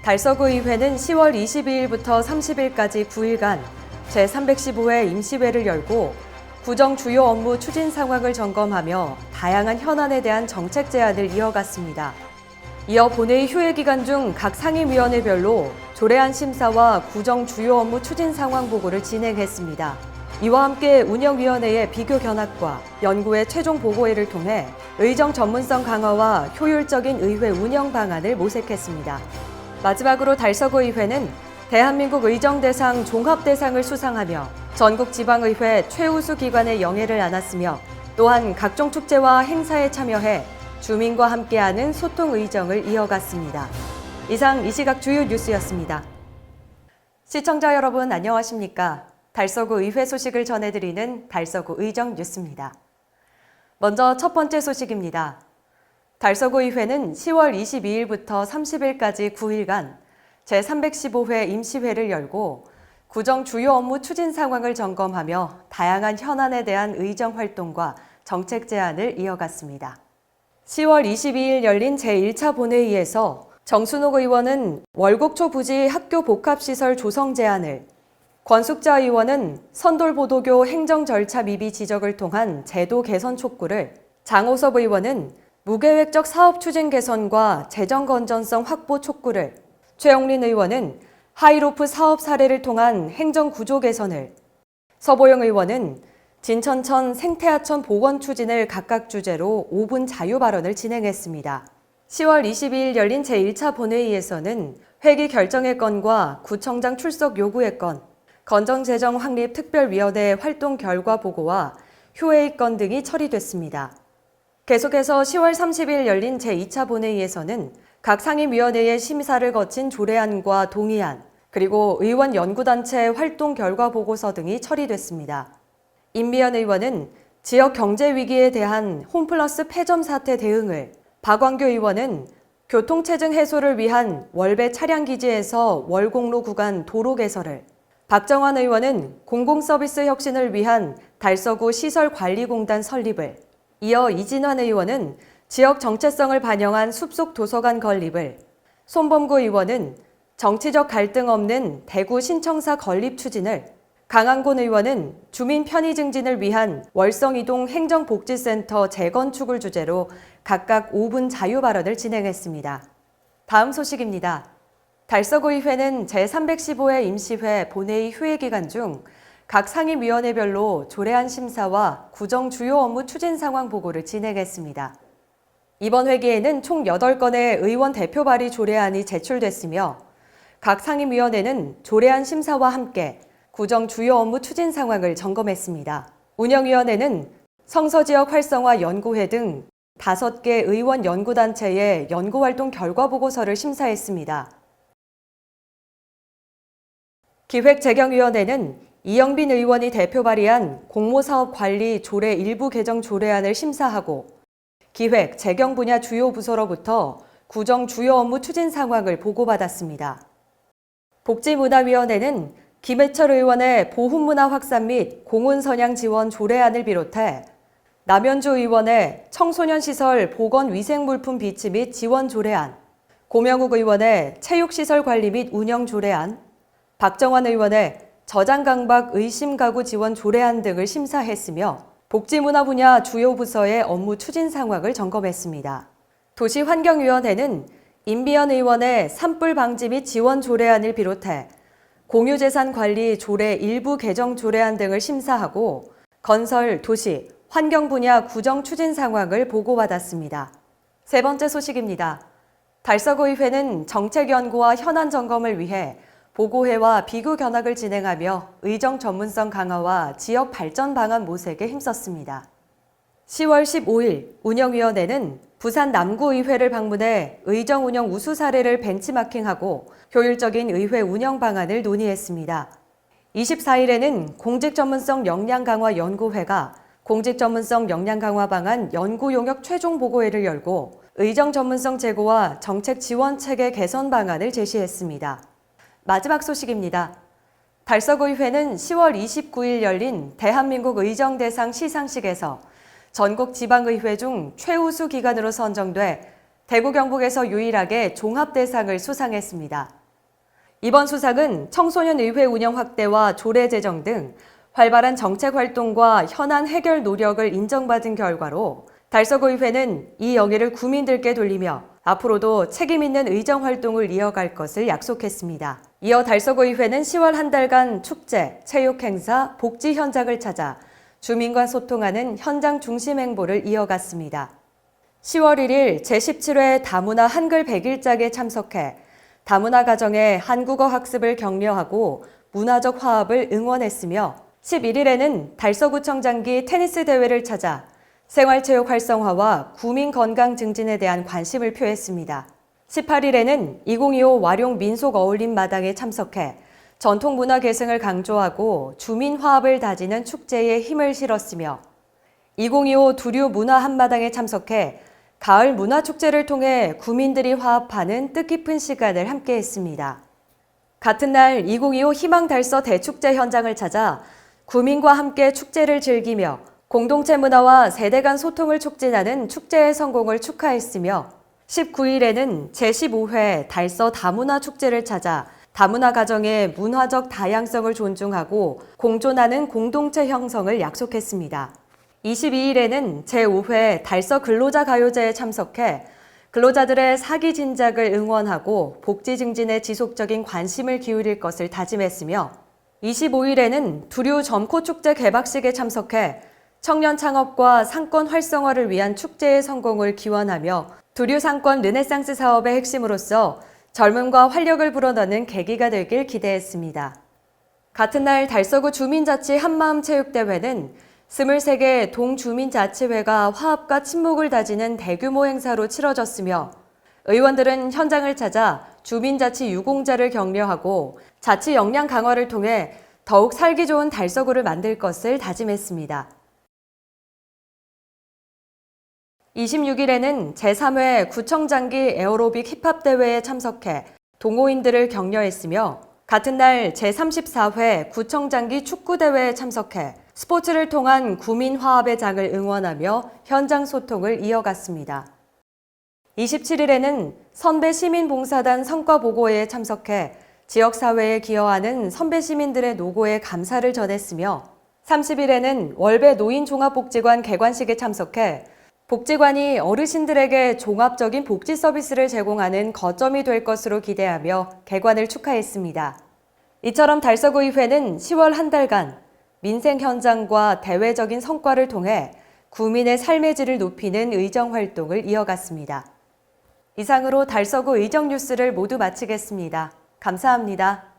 달서구의회는 10월 22일부터 30일까지 9일간 제315회 임시회를 열고 구정 주요 업무 추진 상황을 점검하며 다양한 현안에 대한 정책 제안을 이어갔습니다. 이어 본회의 휴회 기간 중 각 상임위원회별로 조례안 심사와 구정 주요 업무 추진 상황 보고를 진행했습니다. 이와 함께 운영위원회의 비교 견학과 연구의 최종 보고회를 통해 의정 전문성 강화와 효율적인 의회 운영 방안을 모색했습니다. 마지막으로 달서구의회는 대한민국 의정대상 종합대상을 수상하며 전국지방의회 최우수 기관의 영예를 안았으며 또한 각종 축제와 행사에 참여해 주민과 함께하는 소통의정을 이어갔습니다. 이상 이 시각 주요 뉴스였습니다. 시청자 여러분 안녕하십니까? 달서구 의회 소식을 전해드리는 달서구 의정 뉴스입니다. 먼저 첫 번째 소식입니다. 달서구 의회는 10월 22일부터 30일까지 9일간 제315회 임시회를 열고 구정 주요 업무 추진 상황을 점검하며 다양한 현안에 대한 의정 활동과 정책 제안을 이어갔습니다. 10월 22일 열린 제1차 본회의에서 정순옥 의원은 월곡초 부지 학교 복합시설 조성 제안을, 권숙자 의원은 선돌보도교 행정 절차 미비 지적을 통한 제도 개선 촉구를, 장호섭 의원은 무계획적 사업 추진 개선과 재정 건전성 확보 촉구를, 최영린 의원은 하이로프 사업 사례를 통한 행정 구조 개선을, 서보영 의원은 진천천 생태하천 복원 추진을 각각 주제로 5분 자유 발언을 진행했습니다. 10월 22일 열린 제1차 본회의에서는 회기 결정의 건과 구청장 출석 요구의 건, 건전재정 확립 특별위원회 활동 결과 보고와 휴회의 건 등이 처리됐습니다. 계속해서 10월 30일 열린 제2차 본회의에서는 각 상임위원회의 심사를 거친 조례안과 동의안, 그리고 의원 연구단체 활동 결과 보고서 등이 처리됐습니다. 임미연 의원은 지역 경제 위기에 대한 홈플러스 폐점 사태 대응을, 박광규 의원은 교통체증 해소를 위한 월배 차량기지에서 월공로 구간 도로 개설을, 박정환 의원은 공공서비스 혁신을 위한 달서구 시설관리공단 설립을, 이어 이진환 의원은 지역 정체성을 반영한 숲속 도서관 건립을, 손범구 의원은 정치적 갈등 없는 대구 신청사 건립 추진을, 강한곤 의원은 주민 편의 증진을 위한 월성이동 행정복지센터 재건축을 주제로 각각 5분 자유 발언을 진행했습니다. 다음 소식입니다. 달서구의회는 제315회 임시회 본회의 휴회 기간 중 각 상임위원회별로 조례안 심사와 구정 주요 업무 추진 상황 보고를 진행했습니다. 이번 회기에는 총 8건의 의원 대표 발의 조례안이 제출됐으며 각 상임위원회는 조례안 심사와 함께 구정 주요 업무 추진 상황을 점검했습니다. 운영위원회는 성서지역 활성화 연구회 등 5개 의원 연구단체의 연구활동 결과 보고서를 심사했습니다. 기획재경위원회는 이영빈 의원이 대표 발의한 공모사업 관리 조례 일부 개정 조례안을 심사하고 기획, 재경 분야 주요 부서로부터 구정 주요 업무 추진 상황을 보고받았습니다. 복지문화위원회는 김해철 의원의 보훈문화 확산 및 공훈선양 지원 조례안을 비롯해 남현주 의원의 청소년시설 보건위생물품 비치 및 지원 조례안, 고명욱 의원의 체육시설 관리 및 운영 조례안, 박정환 의원의 저장강박 의심가구 지원 조례안 등을 심사했으며 복지문화 분야 주요 부서의 업무 추진 상황을 점검했습니다. 도시환경위원회는 임비연 의원의 산불 방지 및 지원 조례안을 비롯해 공유재산 관리 조례 일부 개정 조례안 등을 심사하고 건설, 도시, 환경 분야 구정 추진 상황을 보고받았습니다. 세 번째 소식입니다. 달서구의회는 정책 연구와 현안 점검을 위해 보고회와 비교 견학을 진행하며 의정 전문성 강화와 지역 발전 방안 모색에 힘썼습니다. 10월 15일 운영위원회는 부산 남구의회를 방문해 의정 운영 우수 사례를 벤치마킹하고 효율적인 의회 운영 방안을 논의했습니다. 24일에는 공직전문성 역량 강화 연구회가 공직전문성 역량 강화 방안 연구 용역 최종 보고회를 열고 의정 전문성 제고와 정책 지원 체계 개선 방안을 제시했습니다. 마지막 소식입니다. 달서구의회는 10월 29일 열린 대한민국 의정대상 시상식에서 전국 지방의회 중 최우수 기관으로 선정돼 대구 경북에서 유일하게 종합대상을 수상했습니다. 이번 수상은 청소년 의회 운영 확대와 조례 제정 등 활발한 정책 활동과 현안 해결 노력을 인정받은 결과로 달서구의회는 이 영예를 구민들께 돌리며 앞으로도 책임 있는 의정 활동을 이어갈 것을 약속했습니다. 이어 달서구의회는 10월 한 달간 축제, 체육 행사, 복지 현장을 찾아 주민과 소통하는 현장 중심 행보를 이어갔습니다. 10월 1일 제17회 다문화 한글 100일장에 참석해 다문화 가정의 한국어 학습을 격려하고 문화적 화합을 응원했으며 11일에는 달서구청장기 테니스 대회를 찾아 생활체육 활성화와 구민 건강 증진에 대한 관심을 표했습니다. 18일에는 2025 와룡 민속 어울림 마당에 참석해 전통 문화 계승을 강조하고 주민 화합을 다지는 축제에 힘을 실었으며 2025 두류 문화 한마당에 참석해 가을 문화축제를 통해 구민들이 화합하는 뜻깊은 시간을 함께했습니다. 같은 날 2025 희망달서 대축제 현장을 찾아 구민과 함께 축제를 즐기며 공동체 문화와 세대 간 소통을 촉진하는 축제의 성공을 축하했으며 19일에는 제15회 달서 다문화 축제를 찾아 다문화 가정의 문화적 다양성을 존중하고 공존하는 공동체 형성을 약속했습니다. 22일에는 제5회 달서 근로자 가요제에 참석해 근로자들의 사기 진작을 응원하고 복지 증진에 지속적인 관심을 기울일 것을 다짐했으며 25일에는 두류 점코축제 개막식에 참석해 청년 창업과 상권 활성화를 위한 축제의 성공을 기원하며 두류 상권 르네상스 사업의 핵심으로서 젊음과 활력을 불어넣는 계기가 되길 기대했습니다. 같은 날 달서구 주민자치 한마음 체육대회는 23개 동주민자치회가 화합과 친목을 다지는 대규모 행사로 치러졌으며 의원들은 현장을 찾아 주민자치 유공자를 격려하고 자치 역량 강화를 통해 더욱 살기 좋은 달서구를 만들 것을 다짐했습니다. 26일에는 제3회 구청장기 에어로빅 힙합대회에 참석해 동호인들을 격려했으며 같은 날 제34회 구청장기 축구대회에 참석해 스포츠를 통한 구민 화합의 장을 응원하며 현장 소통을 이어갔습니다. 27일에는 선배 시민봉사단 성과보고회에 참석해 지역사회에 기여하는 선배 시민들의 노고에 감사를 전했으며 30일에는 월배 노인종합복지관 개관식에 참석해 복지관이 어르신들에게 종합적인 복지 서비스를 제공하는 거점이 될 것으로 기대하며 개관을 축하했습니다. 이처럼 달서구의회는 10월 한 달간 민생 현장과 대외적인 성과를 통해 구민의 삶의 질을 높이는 의정 활동을 이어갔습니다. 이상으로 달서구 의정 뉴스를 모두 마치겠습니다. 감사합니다.